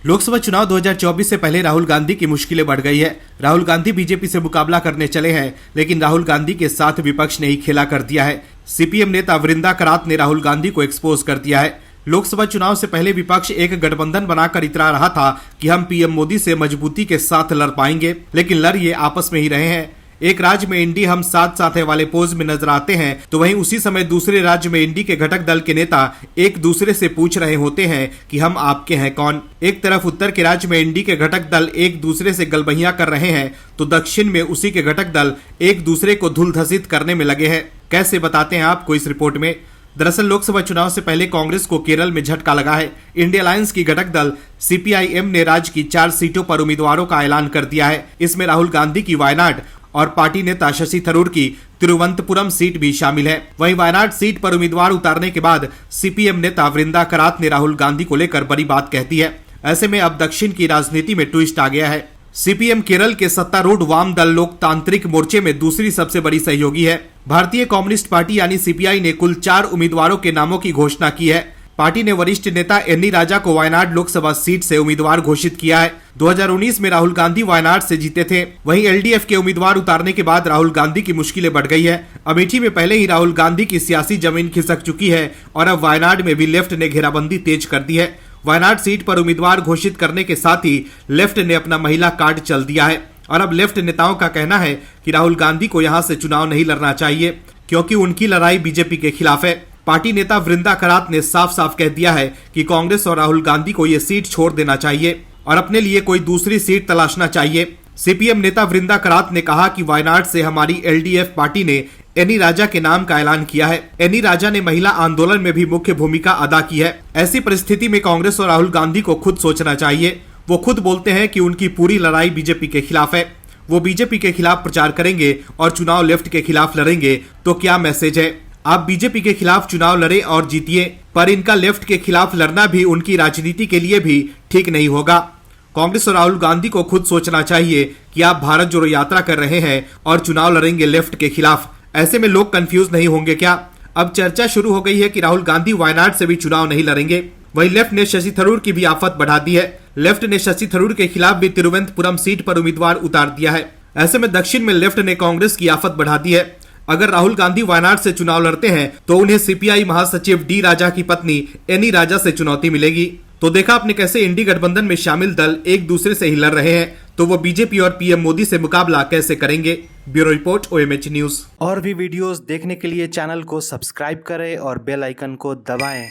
लोकसभा चुनाव 2024 से पहले राहुल गांधी की मुश्किलें बढ़ गई है। राहुल गांधी बीजेपी से मुकाबला करने चले हैं, लेकिन राहुल गांधी के साथ विपक्ष ने ही खेला कर दिया है। सीपीएम नेता वृंदा करात ने राहुल गांधी को एक्सपोज कर दिया है। लोकसभा चुनाव से पहले विपक्ष एक गठबंधन बनाकर इतरा रहा था कि हम पीएम मोदी से मजबूती के साथ लड़ पाएंगे, लेकिन लड़ ये आपस में ही रहे हैं। एक राज्य में इंडी हम साथ साथ है वाले पोज में नजर आते हैं, तो वहीं उसी समय दूसरे राज्य में इंडी के घटक दल के नेता एक दूसरे से पूछ रहे होते हैं कि हम आपके हैं कौन। एक तरफ उत्तर के राज्य में इंडी के घटक दल एक दूसरे से गलबहियां कर रहे हैं, तो दक्षिण में उसी के घटक दल एक दूसरे को धूल धसित करने में लगे हैं। कैसे बताते हैं आपको इस रिपोर्ट में। दरअसल लोकसभा चुनाव से पहले कांग्रेस को केरल में झटका लगा है। इंडिया अलायंस की घटक दल सीपीआईएम ने राज्य की 4 सीटों पर उम्मीदवारों का ऐलान कर दिया है। इसमें राहुल गांधी की वायनाड और पार्टी नेता शशि थरूर की तिरुवनंतपुरम सीट भी शामिल है। वहीं वायनाड सीट पर उम्मीदवार उतारने के बाद सीपीएम नेता वृंदा करात ने राहुल गांधी को लेकर बड़ी बात कहती है। ऐसे में अब दक्षिण की राजनीति में ट्विस्ट आ गया है। सीपीएम केरल के सत्तारूढ़ वाम दल लोकतांत्रिक मोर्चे में दूसरी सबसे बड़ी सहयोगी है। भारतीय कम्युनिस्ट पार्टी यानी सीपीआई ने कुल 4 उम्मीदवारों के नामों की घोषणा की है। पार्टी ने वरिष्ठ नेता एन्नी राजा को वायनाड लोकसभा सीट से उम्मीदवार घोषित किया है। 2019 में राहुल गांधी वायनाड से जीते थे। वहीं एलडीएफ के उम्मीदवार उतारने के बाद राहुल गांधी की मुश्किलें बढ़ गई है। अमेठी में पहले ही राहुल गांधी की सियासी जमीन खिसक चुकी है और अब वायनाड में भी लेफ्ट ने घेराबंदी तेज कर दी है। वायनाड सीट पर उम्मीदवार घोषित करने के साथ ही लेफ्ट ने अपना महिला कार्ड चल दिया है और अब लेफ्ट नेताओं का कहना है कि राहुल गांधी को यहां से चुनाव नहीं लड़ना चाहिए, क्योंकि उनकी लड़ाई बीजेपी के खिलाफ है। पार्टी नेता वृंदा करात ने साफ साफ कह दिया है कि कांग्रेस और राहुल गांधी को ये सीट छोड़ देना चाहिए और अपने लिए कोई दूसरी सीट तलाशना चाहिए। सीपीएम नेता वृंदा करात ने कहा कि वायनाड से हमारी एलडीएफ पार्टी ने एनी राजा के नाम का ऐलान किया है। एनी राजा ने महिला आंदोलन में भी मुख्य भूमिका अदा की है। ऐसी परिस्थिति में कांग्रेस और राहुल गांधी को खुद सोचना चाहिए। वो खुद बोलते हैं कि उनकी पूरी लड़ाई बीजेपी के खिलाफ है। वो बीजेपी के खिलाफ प्रचार करेंगे और चुनाव लेफ्ट के खिलाफ लड़ेंगे, तो क्या मैसेज है? आप बीजेपी के खिलाफ चुनाव लड़े और जीतिए, पर इनका लेफ्ट के खिलाफ लड़ना भी उनकी राजनीति के लिए भी ठीक नहीं होगा। कांग्रेस और राहुल गांधी को खुद सोचना चाहिए कि आप भारत जोड़ो यात्रा कर रहे हैं और चुनाव लड़ेंगे लेफ्ट के खिलाफ। ऐसे में लोग कंफ्यूज नहीं होंगे क्या? अब चर्चा शुरू हो गई है कि राहुल गांधी वायनाड से भी चुनाव नहीं लड़ेंगे। वहीं लेफ्ट ने शशि थरूर की भी आफत बढ़ा दी है। लेफ्ट ने शशि थरूर के खिलाफ भी तिरुवनंतपुरम सीट पर उम्मीदवार उतार दिया है। ऐसे में दक्षिण में लेफ्ट ने कांग्रेस की आफत बढ़ा दी है। अगर राहुल गांधी वायनाड से चुनाव लड़ते हैं तो उन्हें सीपीआई महासचिव डी राजा की पत्नी एनी राजा से चुनौती मिलेगी। तो देखा आपने कैसे इंडी गठबंधन में शामिल दल एक दूसरे से ही लड़ रहे हैं, तो वो बीजेपी और पीएम मोदी से मुकाबला कैसे करेंगे। Bureau report OMH news. और भी वीडियोस देखने के लिए चैनल को सब्सक्राइब करें और बेल आइकन को दबाएं।